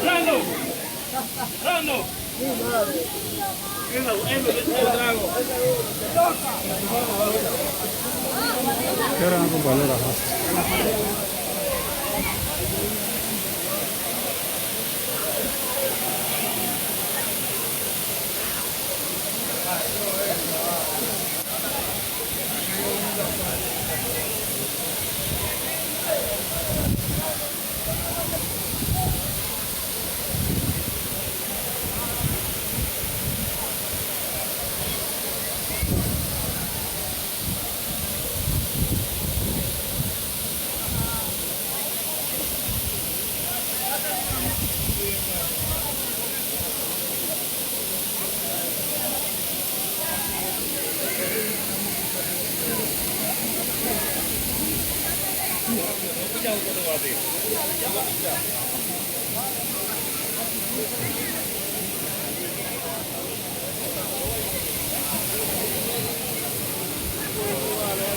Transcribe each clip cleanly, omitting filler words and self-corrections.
Rando! Rando! ¿Qué hora no compañero?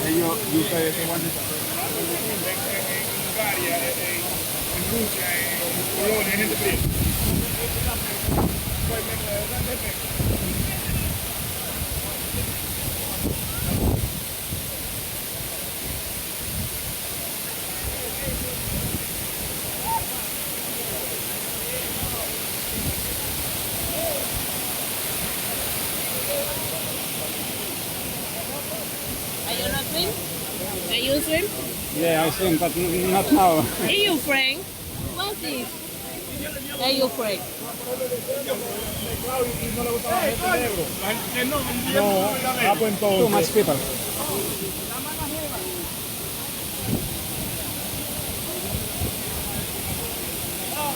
Ellos, ustedes se van a en Bulgaria, en Rusia, en Polonia, gente fría. Are you not swim? Are you swim? Yeah, I swim, but not now. Are you afraid? What's this? Are you afraid? No, too much people.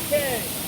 Okay.